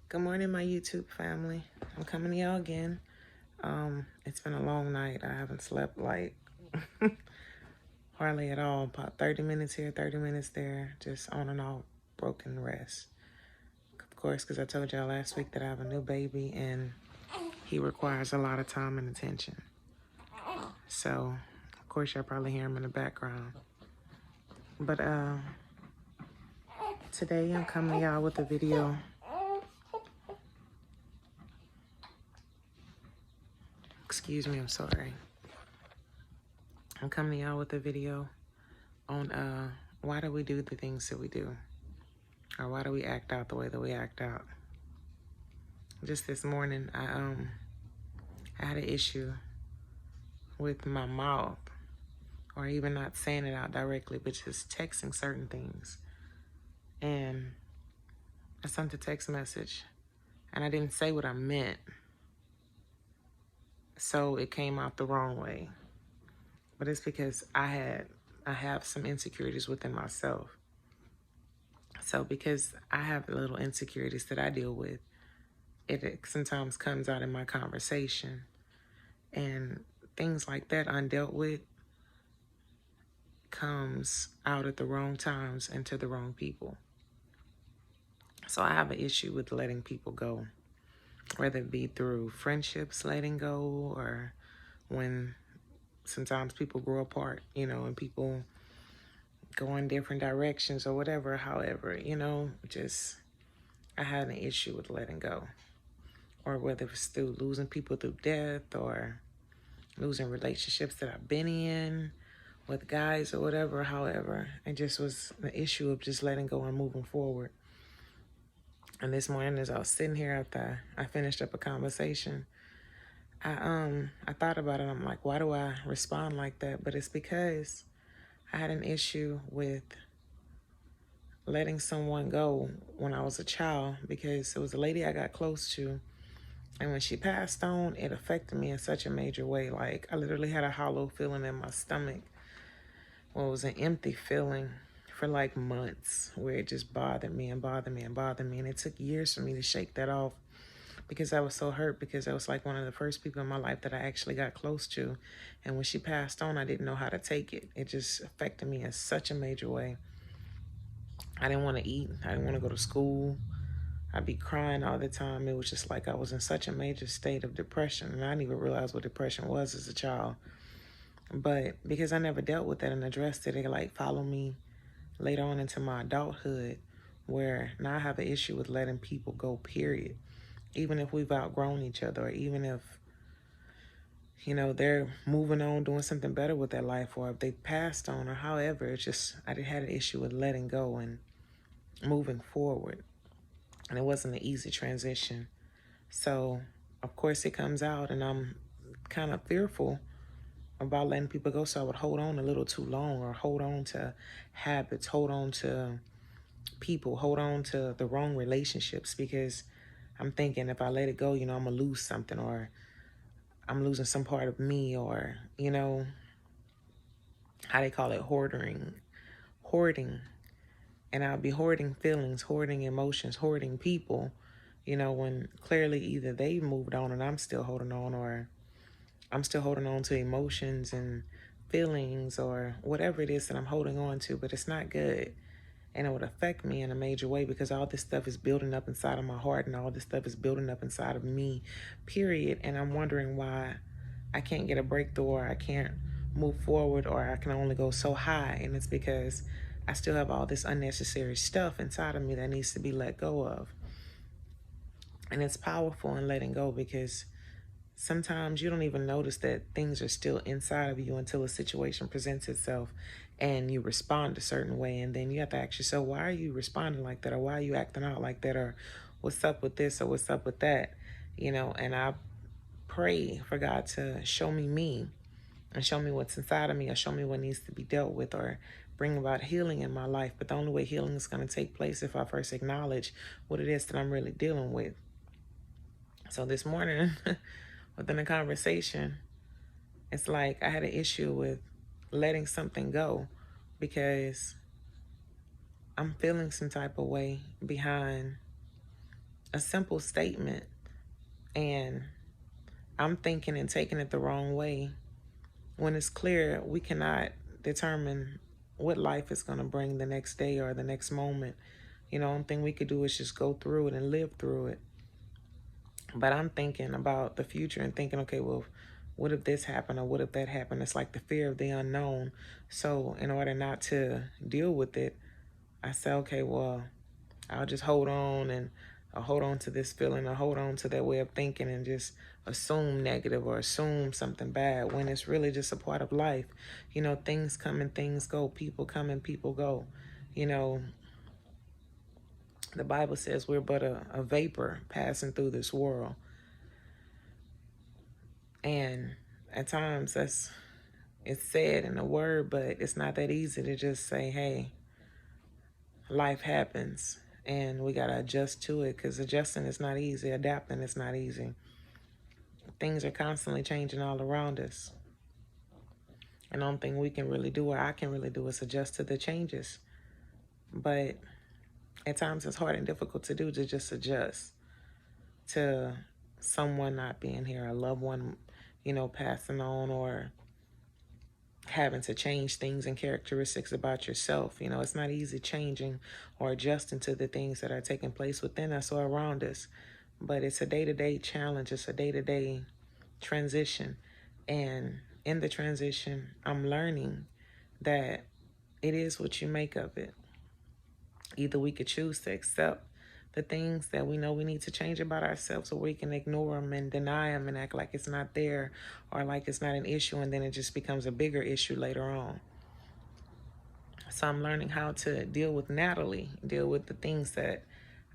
Good morning, my YouTube family. I'm coming to y'all again. It's been a long night. I haven't slept like hardly at all. About 30 minutes here, 30 minutes there, just on and off, broken rest. Of course, because I told y'all last week that I have a new baby and he requires a lot of time and attention. So, of course, y'all probably hear him in the background. But today I'm coming to y'all with a video. Excuse me, I'm sorry. I'm coming to y'all with a video on why do we do the things that we do, or why do we act out the way that we act out. Just this morning, I had an issue with my mouth, or even not saying it out directly, but just texting certain things. And I sent a text message, and I didn't say what I meant, so it came out the wrong way. But it's because I have some insecurities within myself. So because I have little insecurities that I deal with, it sometimes comes out in my conversation. And things like that undealt with comes out at the wrong times and to the wrong people. So I have an issue with letting people go, whether it be through friendships letting go, or when sometimes people grow apart, and people go in different directions or whatever. However, just I had an issue with letting go, or whether it's through losing people through death, or losing relationships that I've been in with guys or whatever. However, it just was the issue of just letting go and moving forward. And this morning, as I was sitting here after I finished up a conversation, I thought about it. I'm like, why do I respond like that? But it's because I had an issue with letting someone go when I was a child, because it was a lady I got close to. And when she passed on, it affected me in such a major way. Like, I literally had a hollow feeling in my stomach. Well, it was an empty feeling for like months, where it just bothered me and bothered me and bothered me. And it took years for me to shake that off, because I was so hurt, because I was like one of the first people in my life that I actually got close to. And when she passed on, I didn't know how to take it. It just affected me in such a major way. I didn't want to eat. I didn't want to go to school. I'd be crying all the time. It was just like I was in such a major state of depression. And I didn't even realize what depression was as a child. But because I never dealt with it and addressed it, it like followed me later on into my adulthood, where now I have an issue with letting people go, period. Even if we've outgrown each other, or even if, they're moving on, doing something better with their life, or if they passed on, or however. It's just, I had an issue with letting go and moving forward. And it wasn't an easy transition. So, of course, it comes out, and I'm kind of fearful about letting people go. So I would hold on a little too long, or hold on to habits, hold on to people, hold on to the wrong relationships, because I'm thinking if I let it go, I'm going to lose something, or I'm losing some part of me, or, how they call it, hoarding. And I'll be hoarding feelings, hoarding emotions, hoarding people, when clearly either they moved on and I'm still holding on, or I'm still holding on to emotions and feelings, or whatever it is that I'm holding on to. But it's not good. And it would affect me in a major way, because all this stuff is building up inside of my heart, and all this stuff is building up inside of me, period. And I'm wondering why I can't get a breakthrough, or I can't move forward, or I can only go so high. And it's because I still have all this unnecessary stuff inside of me that needs to be let go of. And it's powerful in letting go, because sometimes you don't even notice that things are still inside of you until a situation presents itself and you respond a certain way. And then you have to ask yourself, why are you responding like that? Or why are you acting out like that? Or what's up with this? Or what's up with that? And I pray for God to show me and show me what's inside of me, or show me what needs to be dealt with, or bring about healing in my life. But the only way healing is going to take place if I first acknowledge what it is that I'm really dealing with. So this morning, within a conversation, it's like I had an issue with letting something go, because I'm feeling some type of way behind a simple statement, and I'm thinking and taking it the wrong way, when it's clear we cannot determine what life is going to bring the next day or the next moment. You know, only thing we could do is just go through it and live through it. But I'm thinking about the future and thinking, okay, well, what if this happened or what if that happened? It's like the fear of the unknown. So in order not to deal with it, I say, okay, well, I'll just hold on, and I'll hold on to this feeling, or hold on to that way of thinking, and just assume negative or assume something bad when it's really just a part of life. You know, things come and things go. People come and people go. You know, the Bible says we're but a vapor passing through this world. And at times it's said in a word, but it's not that easy to just say, hey, life happens and we got to adjust to it, because adjusting is not easy. Adapting is not easy. Things are constantly changing all around us. And the only thing we can really do, or I can really do, is adjust to the changes. But at times it's hard and difficult to do, to just adjust to someone not being here, a loved one, you know, passing on, or having to change things and characteristics about yourself. You know, it's not easy changing or adjusting to the things that are taking place within us or around us. But it's a day-to-day challenge. It's a day-to-day transition. And in the transition, I'm learning that it is what you make of it. Either we could choose to accept the things that we know we need to change about ourselves, or we can ignore them and deny them and act like it's not there, or like it's not an issue, and then it just becomes a bigger issue later on. So I'm learning how to deal with Natalie, deal with the things that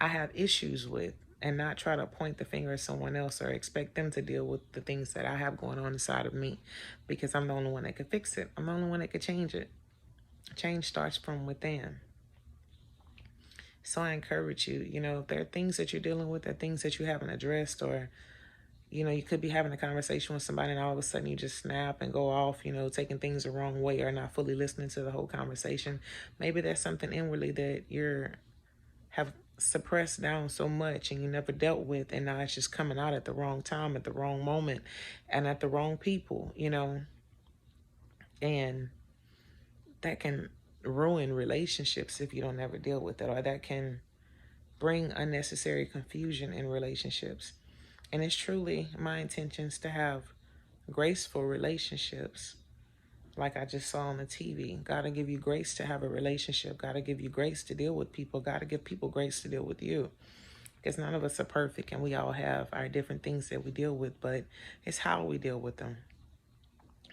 I have issues with, and not try to point the finger at someone else or expect them to deal with the things that I have going on inside of me, because I'm the only one that can fix it. I'm the only one that can change it. Change starts from within. So I encourage you, you know, if there are things that you're dealing with, or things that you haven't addressed, or, you know, you could be having a conversation with somebody and all of a sudden you just snap and go off, you know, taking things the wrong way, or not fully listening to the whole conversation. Maybe there's something inwardly that you're have suppressed down so much and you never dealt with, and now it's just coming out at the wrong time, at the wrong moment, and at the wrong people, you know, and that can ruin relationships if you don't ever deal with it, or that can bring unnecessary confusion in relationships. And it's truly my intentions to have graceful relationships, like I just saw on the TV. God will give you grace to have a relationship. God will give you grace to deal with people. God will give people grace to deal with you. Because none of us are perfect, and we all have our different things that we deal with, but it's how we deal with them.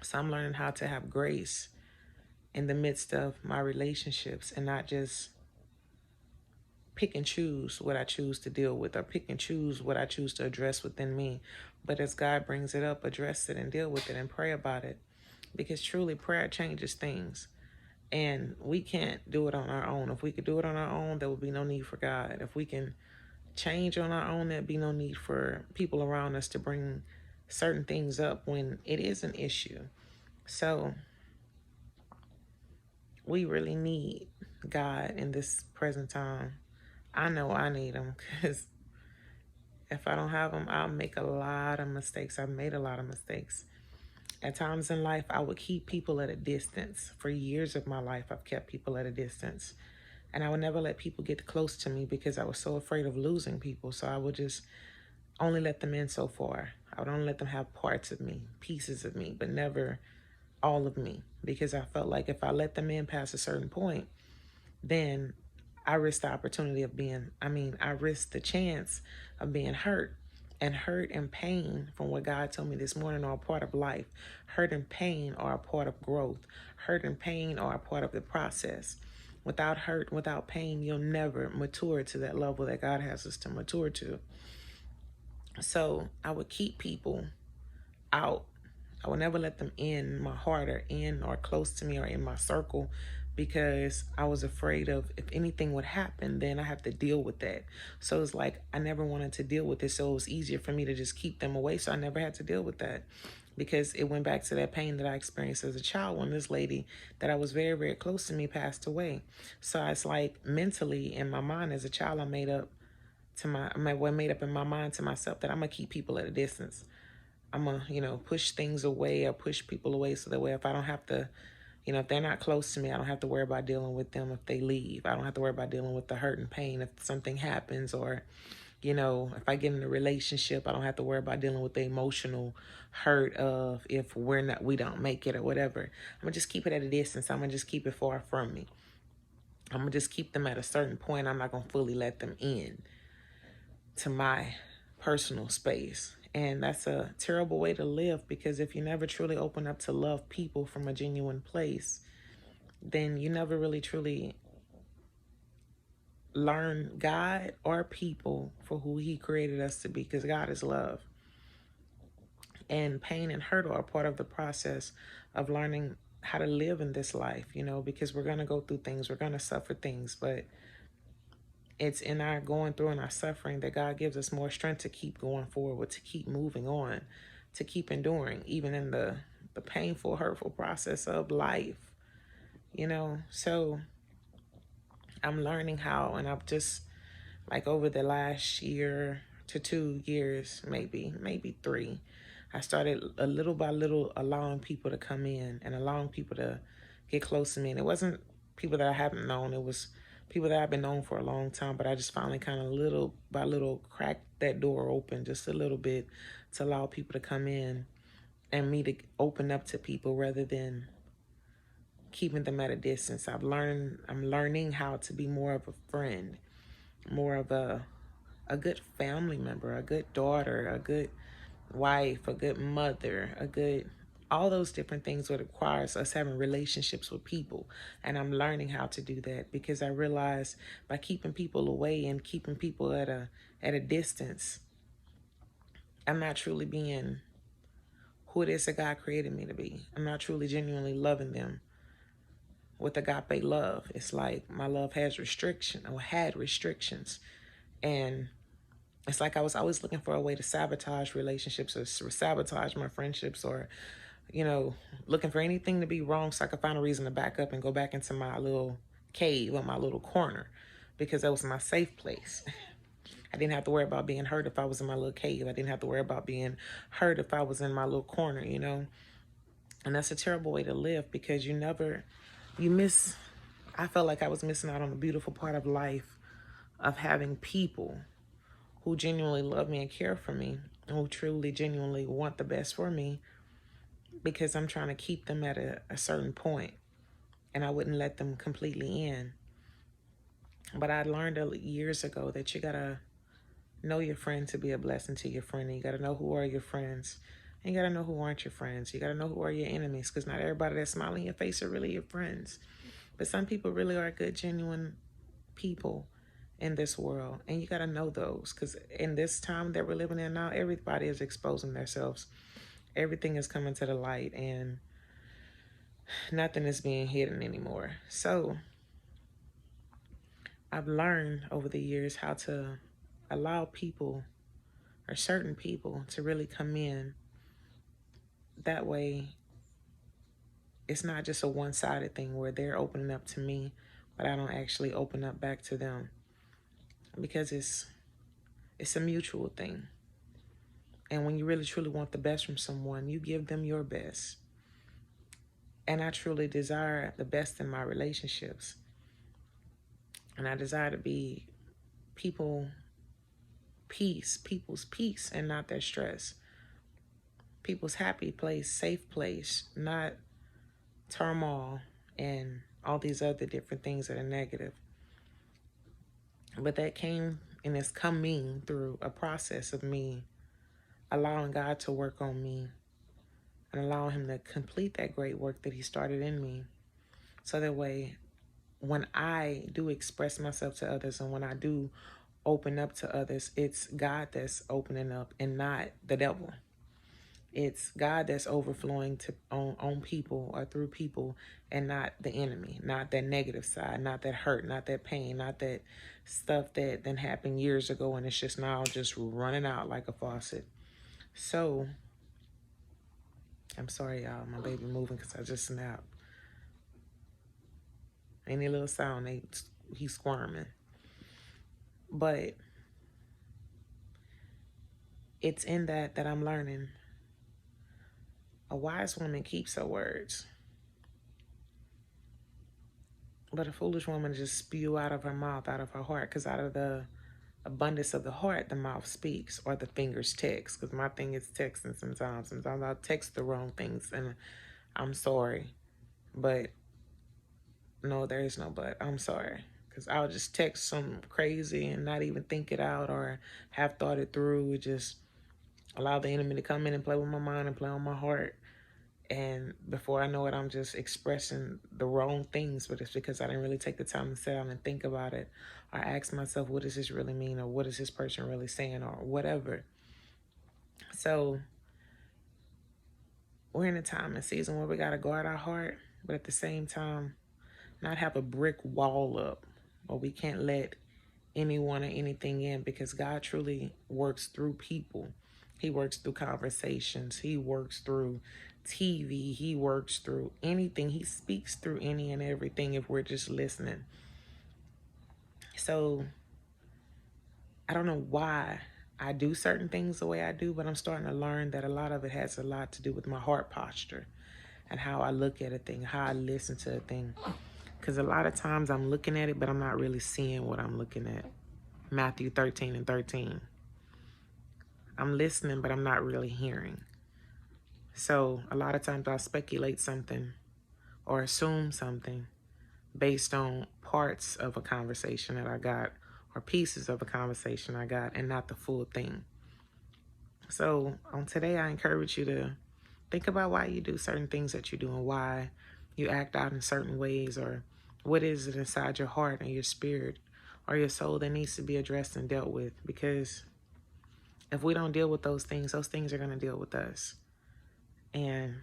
So I'm learning how to have grace in the midst of my relationships, and not just pick and choose what I choose to deal with, or pick and choose what I choose to address within me. But as God brings it up, address it and deal with it and pray about it. Because truly, prayer changes things. And we can't do it on our own. If we could do it on our own, there would be no need for God. If we can change on our own, there'd be no need for people around us to bring certain things up when it is an issue. So we really need God in this present time. I know I need him, because if I don't have him, I'll make a lot of mistakes. I've made a lot of mistakes. At times in life, I would keep people at a distance. For years of my life, I've kept people at a distance. And I would never let people get close to me, because I was so afraid of losing people. So I would just only let them in so far. I would only let them have parts of me, pieces of me, but never all of me. Because I felt like if I let them in past a certain point, then I risked the opportunity of I risked the chance of being hurt. And hurt and pain, from what God told me this morning, are a part of life. Hurt and pain are a part of growth. Hurt and pain are a part of the process. Without hurt, without pain, you'll never mature to that level that God has us to mature to. So I would keep people out. I would never let them in my heart, or in or close to me, or in my circle, because I was afraid of, if anything would happen, then I have to deal with that. So it's like I never wanted to deal with it. So it was easier for me to just keep them away. So I never had to deal with that, because it went back to that pain that I experienced as a child when this lady that I was very, very close to me passed away. So it's like mentally in my mind as a child, I made up what made up in my mind to myself that I'm gonna keep people at a distance. I'm gonna, push things away or push people away so that way if I don't have to, if they're not close to me, I don't have to worry about dealing with them if they leave. I don't have to worry about dealing with the hurt and pain if something happens, or, if I get in a relationship, I don't have to worry about dealing with the emotional hurt of if we don't make it or whatever. I'm gonna just keep it at a distance. I'm gonna just keep it far from me. I'm gonna just keep them at a certain point. I'm not gonna fully let them in to my personal space. And that's a terrible way to live, because if you never truly open up to love people from a genuine place, then you never really truly learn God or people for who he created us to be, because God is love. And pain and hurt are a part of the process of learning how to live in this life, because we're going to go through things, we're going to suffer things, but it's in our going through and our suffering that God gives us more strength to keep going forward, to keep moving on, to keep enduring, even in the painful, hurtful process of life, So I'm learning how, and I've just, like, over the last year to 2 years, maybe 3, I started a little by little allowing people to come in and allowing people to get close to me. And it wasn't people that I haven't known. It was people that I've been known for a long time, but I just finally kind of little by little cracked that door open just a little bit to allow people to come in and me to open up to people rather than keeping them at a distance. I'm learning how to be more of a friend, more of a good family member, a good daughter, a good wife, a good mother, all those different things what requires us having relationships with people. And I'm learning how to do that, because I realize by keeping people away and keeping people at a distance, I'm not truly being who it is that God created me to be. I'm not truly genuinely loving them with agape love. It's like my love had restrictions. And it's like I was always looking for a way to sabotage relationships or sabotage my friendships, or, looking for anything to be wrong so I could find a reason to back up and go back into my little cave or my little corner, because that was my safe place. I didn't have to worry about being hurt if I was in my little cave. I didn't have to worry about being hurt if I was in my little corner, And that's a terrible way to live, because I felt like I was missing out on the beautiful part of life of having people who genuinely love me and care for me, and who truly, genuinely want the best for me, because I'm trying to keep them at a certain point, and I wouldn't let them completely in. But I learned years ago that you gotta know your friend to be a blessing to your friend. And you gotta know who are your friends, and you gotta know who aren't your friends. You gotta know who are your enemies, because not everybody that's smiling in your face are really your friends. But some people really are good, genuine people in this world, and you got to know those, because in this time that we're living in now, everybody is exposing themselves. Everything is coming to the light, and nothing is being hidden anymore. So I've learned over the years how to allow people, or certain people, to really come in. That way it's not just a one-sided thing where they're opening up to me but I don't actually open up back to them, because it's a mutual thing. And when you really truly want the best from someone, you give them your best. And I truly desire the best in my relationships. And I desire to be people's peace, and not their stress. People's happy place, safe place, not turmoil and all these other different things that are negative. But that came and is coming through a process of me allowing God to work on me and allowing him to complete that great work that he started in me. So that way, when I do express myself to others and when I do open up to others, it's God that's opening up and not the devil. It's God that's overflowing on people or through people, and not the enemy, not that negative side, not that hurt, not that pain, not that stuff that then happened years ago and it's just now just running out like a faucet. So, I'm sorry, y'all, my baby moving because I just snapped. Any little sound, he's squirming. But it's in that I'm learning. A wise woman keeps her words, but a foolish woman just spew out of her mouth, out of her heart, because out of the abundance of the heart, the mouth speaks, or the fingers text. Because my thing is texting sometimes. Sometimes I'll text the wrong things, and I'm sorry. But no, there is no but. I'm sorry. Because I'll just text some crazy and not even think it out or have thought it through. Just allow the enemy to come in and play with my mind and play on my heart. And before I know it, I'm just expressing the wrong things, but it's because I didn't really take the time to sit down and think about it or ask myself, what does this really mean? Or what is this person really saying, or whatever. So we're in a time and season where we got to guard our heart, but at the same time, not have a brick wall up, or we can't let anyone or anything in, because God truly works through people. He works through conversations. He works through TV. He works through anything. He speaks through any and everything if we're just listening. So I don't know why I do certain things the way I do, but I'm starting to learn that a lot of it has a lot to do with my heart posture and how I look at a thing, how I listen to a thing. Because a lot of times I'm looking at it, but I'm not really seeing what I'm looking at. Matthew 13:13. I'm listening, but I'm not really hearing. So a lot of times I'll speculate something or assume something based on parts of a conversation that I got or pieces of a conversation I got, and not the full thing. So on today, I encourage you to think about why you do certain things that you do and why you act out in certain ways, or what is it inside your heart and your spirit or your soul that needs to be addressed and dealt with. Because if we don't deal with those things are going to deal with us. And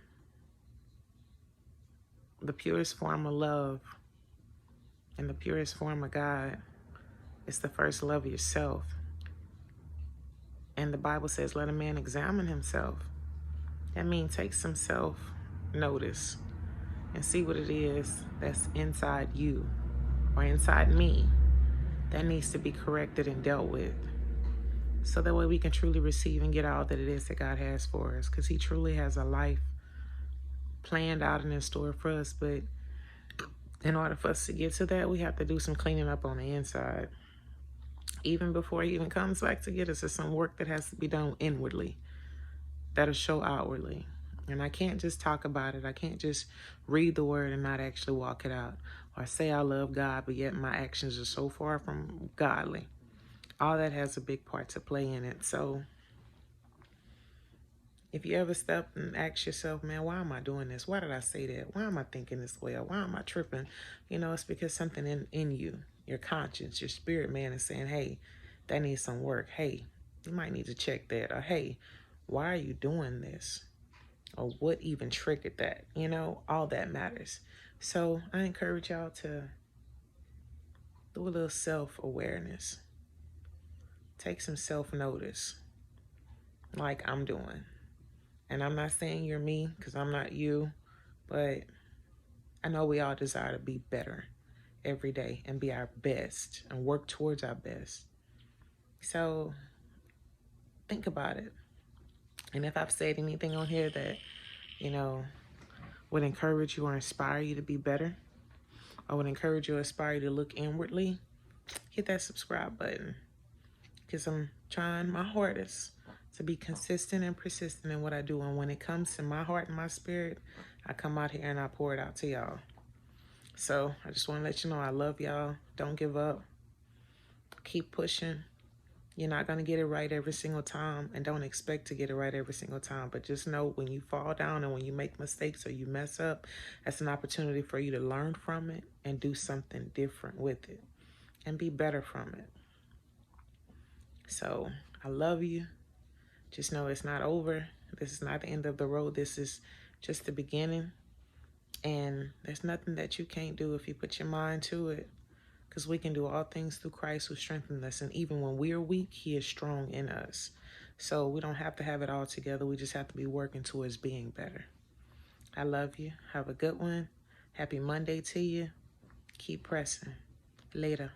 the purest form of love and the purest form of God is the first love of yourself. And the Bible says, let a man examine himself. That means take some self-notice and see what it is that's inside you or inside me that needs to be corrected and dealt with. So that way we can truly receive and get all that it is that God has for us. Because he truly has a life planned out and in store for us. But in order for us to get to that, we have to do some cleaning up on the inside. Even before he even comes back to get us, there's some work that has to be done inwardly that'll show outwardly. And I can't just talk about it. I can't just read the word and not actually walk it out. Or say I love God, but yet my actions are so far from godly. All that has a big part to play in it. So if you ever stop and ask yourself, man, why am I doing this? Why did I say that? Why am I thinking this way? Or why am I tripping? You know, it's because something in you, your conscience, your spirit man is saying, hey, that needs some work. Hey, you might need to check that. Or hey, why are you doing this? Or what even triggered that? You know, all that matters. So I encourage y'all to do a little self-awareness. Take some self-notice like I'm doing. And I'm not saying you're me, because I'm not you, but I know we all desire to be better every day and be our best and work towards our best. So think about it. And if I've said anything on here that, you know, would encourage you or inspire you to be better, or would encourage you or inspire you to look inwardly, hit that subscribe button. Because I'm trying my hardest to be consistent and persistent in what I do. And when it comes to my heart and my spirit, I come out here and I pour it out to y'all. So I just want to let you know I love y'all. Don't give up. Keep pushing. You're not going to get it right every single time, and don't expect to get it right every single time. But just know when you fall down and when you make mistakes or you mess up, that's an opportunity for you to learn from it and do something different with it and be better from it. So I love you. Just know it's not over. This is not the end of the road. This is just the beginning. And there's nothing that you can't do if you put your mind to it. Because we can do all things through Christ who strengthens us. And even when we're weak, he is strong in us. So we don't have to have it all together. We just have to be working towards being better. I love you. Have a good one. Happy Monday to you. Keep pressing. Later.